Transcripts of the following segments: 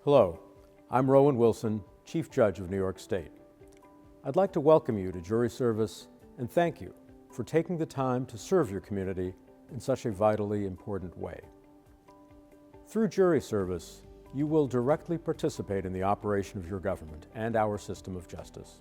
Hello, I'm Rowan Wilson, Chief Judge of New York State. I'd like to welcome you to jury service and thank you for taking the time to serve your community in such a vitally important way. Through jury service, you will directly participate in the operation of your government and our system of justice.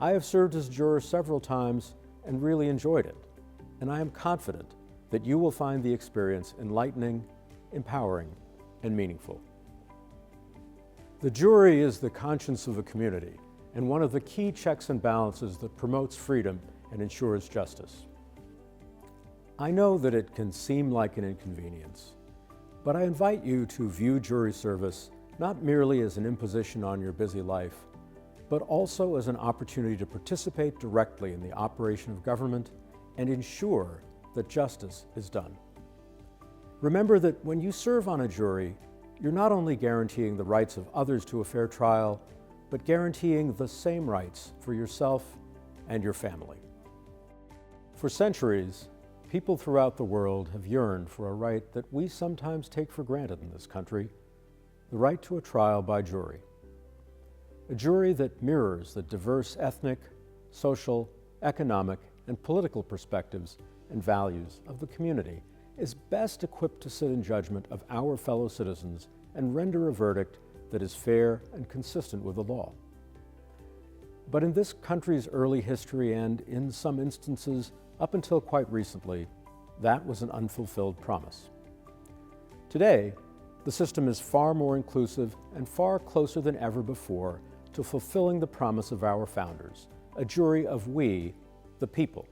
I have served as a juror several times and really enjoyed it, and I am confident that you will find the experience enlightening, empowering, and meaningful. The jury is the conscience of a community and one of the key checks and balances that promotes freedom and ensures justice. I know that it can seem like an inconvenience, but I invite you to view jury service not merely as an imposition on your busy life, but also as an opportunity to participate directly in the operation of government and ensure that justice is done. Remember that when you serve on a jury, you're not only guaranteeing the rights of others to a fair trial, but guaranteeing the same rights for yourself and your family. For centuries, people throughout the world have yearned for a right that we sometimes take for granted in this country, the right to a trial by jury. A jury that mirrors the diverse ethnic, social, economic, and political perspectives and values of the community is best equipped to sit in judgment of our fellow citizens and render a verdict that is fair and consistent with the law. But in this country's early history and, in some instances, up until quite recently, that was an unfulfilled promise. Today, the system is far more inclusive and far closer than ever before to fulfilling the promise of our founders, a jury of we, the people.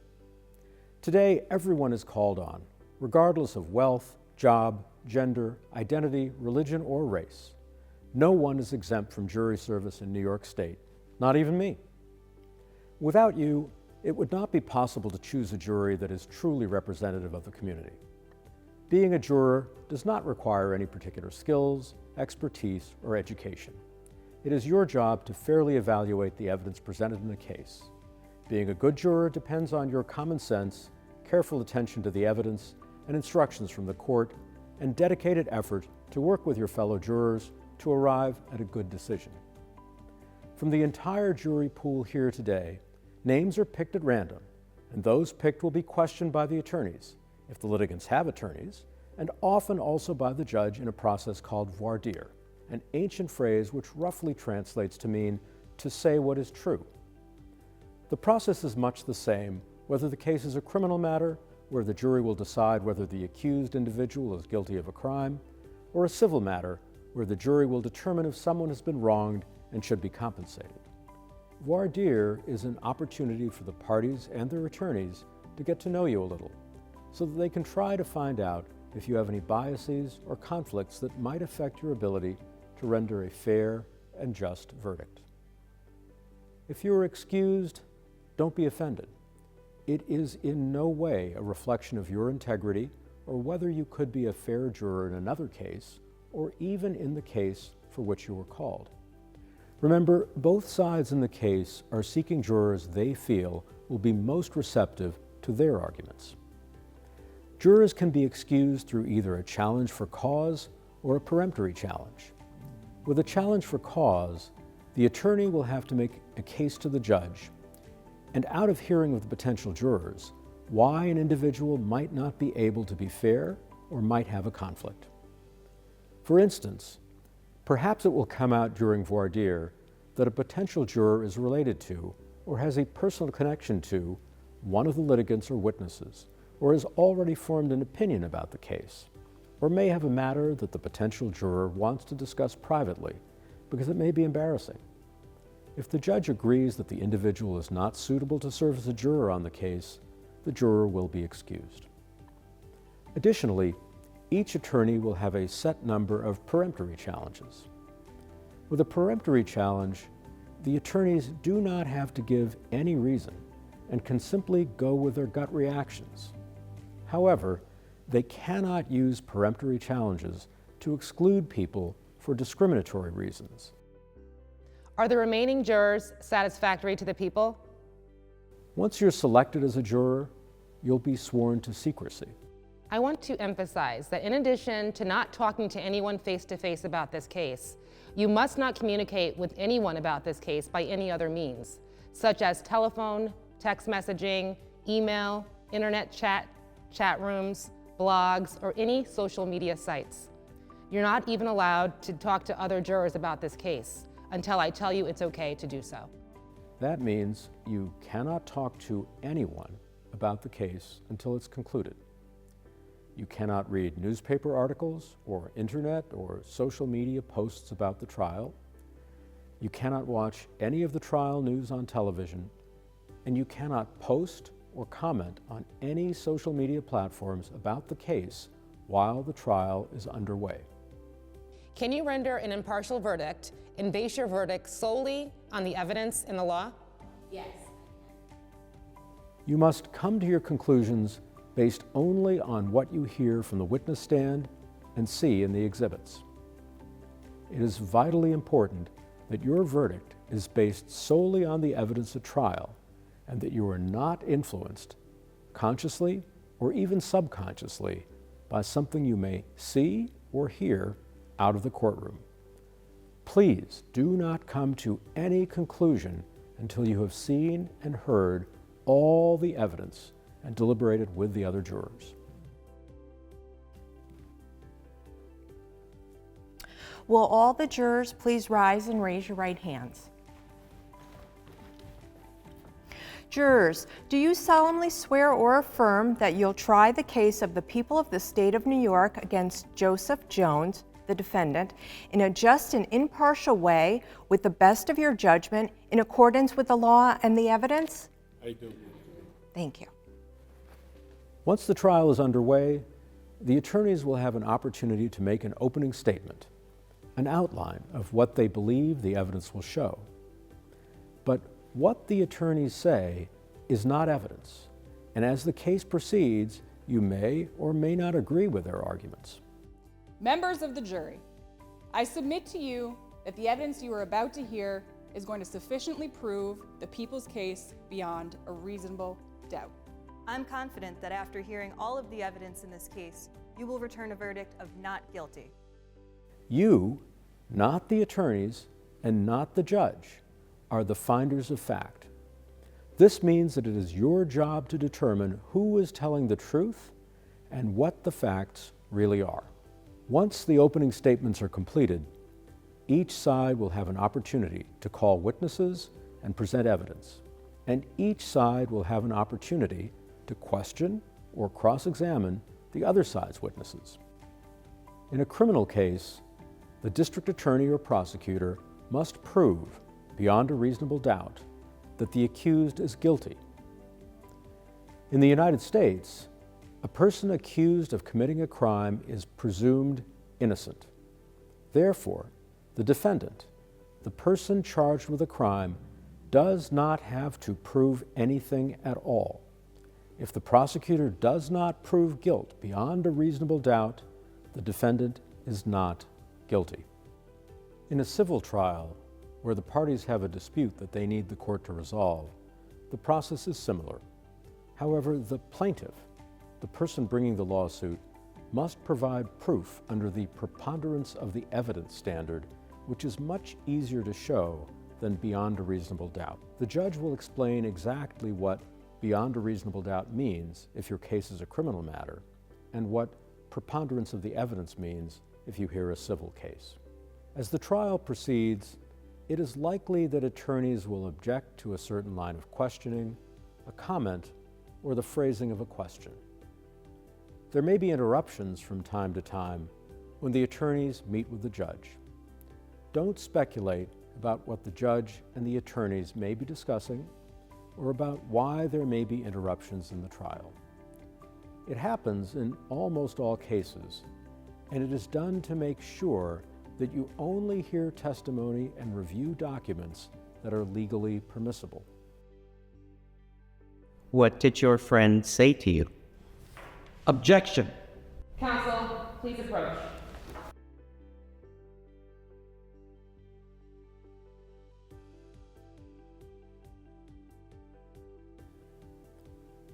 Today, everyone is called on, regardless of wealth, job, gender, identity, religion, or race. No one is exempt from jury service in New York State, not even me. Without you, it would not be possible to choose a jury that is truly representative of the community. Being a juror does not require any particular skills, expertise, or education. It is your job to fairly evaluate the evidence presented in a case. Being a good juror depends on your common sense, careful attention to the evidence, and instructions from the court, and dedicated effort to work with your fellow jurors to arrive at a good decision. From the entire jury pool here today, names are picked at random, and those picked will be questioned by the attorneys, if the litigants have attorneys, and often also by the judge in a process called voir dire, an ancient phrase which roughly translates to mean to say what is true. The process is much the same whether the case is a criminal matter, where the jury will decide whether the accused individual is guilty of a crime, or a civil matter, where the jury will determine if someone has been wronged and should be compensated. Voir dire is an opportunity for the parties and their attorneys to get to know you a little, so that they can try to find out if you have any biases or conflicts that might affect your ability to render a fair and just verdict. If you are excused, don't be offended. It is in no way a reflection of your integrity or whether you could be a fair juror in another case or even in the case for which you were called. Remember, both sides in the case are seeking jurors they feel will be most receptive to their arguments. Jurors can be excused through either a challenge for cause or a peremptory challenge. With a challenge for cause, the attorney will have to make a case to the judge and out of hearing with the potential jurors, why an individual might not be able to be fair or might have a conflict. For instance, perhaps it will come out during voir dire that a potential juror is related to or has a personal connection to one of the litigants or witnesses, or has already formed an opinion about the case, or may have a matter that the potential juror wants to discuss privately because it may be embarrassing. If the judge agrees that the individual is not suitable to serve as a juror on the case, the juror will be excused. Additionally, each attorney will have a set number of peremptory challenges. With a peremptory challenge, the attorneys do not have to give any reason and can simply go with their gut reactions. However, they cannot use peremptory challenges to exclude people for discriminatory reasons. Are the remaining jurors satisfactory to the people? Once you're selected as a juror, you'll be sworn to secrecy. I want to emphasize that in addition to not talking to anyone face-to-face about this case, you must not communicate with anyone about this case by any other means, such as telephone, text messaging, email, internet chat, chat rooms, blogs, or any social media sites. You're not even allowed to talk to other jurors about this case until I tell you it's okay to do so. That means you cannot talk to anyone about the case until it's concluded. You cannot read newspaper articles or internet or social media posts about the trial. You cannot watch any of the trial news on television, and you cannot post or comment on any social media platforms about the case while the trial is underway. Can you render an impartial verdict and base your verdict solely on the evidence in the law? Yes. You must come to your conclusions based only on what you hear from the witness stand and see in the exhibits. It is vitally important that your verdict is based solely on the evidence at trial and that you are not influenced, consciously or even subconsciously, by something you may see or hear out of the courtroom. Please do not come to any conclusion until you have seen and heard all the evidence and deliberated with the other jurors. Will all the jurors please rise and raise your right hands? Jurors, do you solemnly swear or affirm that you'll try the case of the people of the state of New York against Joseph Jones, the defendant, in a just and impartial way with the best of your judgment in accordance with the law and the evidence? I do. Thank you. Once the trial is underway, the attorneys will have an opportunity to make an opening statement, an outline of what they believe the evidence will show. But what the attorneys say is not evidence, and as the case proceeds, you may or may not agree with their arguments. Members of the jury, I submit to you that the evidence you are about to hear is going to sufficiently prove the people's case beyond a reasonable doubt. I'm confident that after hearing all of the evidence in this case, you will return a verdict of not guilty. You, not the attorneys and not the judge, are the finders of fact. This means that it is your job to determine who is telling the truth and what the facts really are. Once the opening statements are completed, each side will have an opportunity to call witnesses and present evidence, and each side will have an opportunity to question or cross-examine the other side's witnesses. In a criminal case, the district attorney or prosecutor must prove, beyond a reasonable doubt, that the accused is guilty. In the United States, a person accused of committing a crime is presumed innocent. Therefore, the defendant, the person charged with a crime, does not have to prove anything at all. If the prosecutor does not prove guilt beyond a reasonable doubt, the defendant is not guilty. In a civil trial, where the parties have a dispute that they need the court to resolve, the process is similar. However, the plaintiff, the person bringing the lawsuit, must provide proof under the preponderance of the evidence standard, which is much easier to show than beyond a reasonable doubt. The judge will explain exactly what beyond a reasonable doubt means if your case is a criminal matter, and what preponderance of the evidence means if you hear a civil case. As the trial proceeds, it is likely that attorneys will object to a certain line of questioning, a comment, or the phrasing of a question. There may be interruptions from time to time when the attorneys meet with the judge. Don't speculate about what the judge and the attorneys may be discussing or about why there may be interruptions in the trial. It happens in almost all cases, and it is done to make sure that you only hear testimony and review documents that are legally permissible. What did your friend say to you? Objection. Counsel, please approach.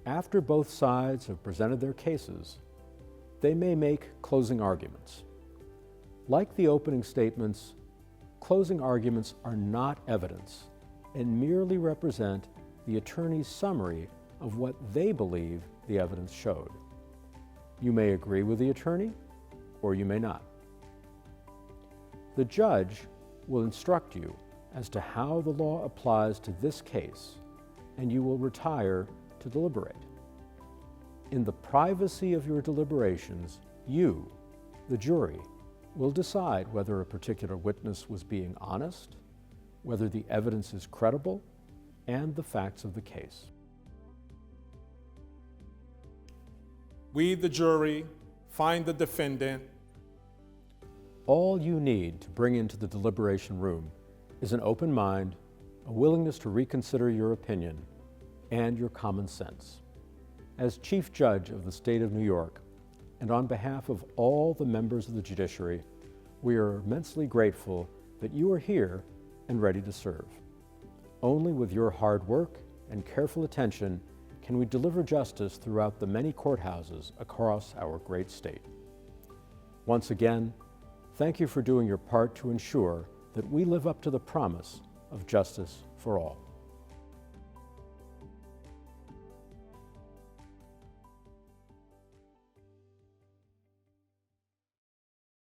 After both sides have presented their cases, they may make closing arguments. Like the opening statements, closing arguments are not evidence and merely represent the attorney's summary of what they believe the evidence showed. You may agree with the attorney, or you may not. The judge will instruct you as to how the law applies to this case, and you will retire to deliberate. In the privacy of your deliberations, you, the jury, will decide whether a particular witness was being honest, whether the evidence is credible, and the facts of the case. We, the jury, find the defendant. All you need to bring into the deliberation room is an open mind, a willingness to reconsider your opinion, and your common sense. As Chief Judge of the State of New York, and on behalf of all the members of the judiciary, we are immensely grateful that you are here and ready to serve. Only with your hard work and careful attention can we deliver justice throughout the many courthouses across our great state. Once again, thank you for doing your part to ensure that we live up to the promise of justice for all.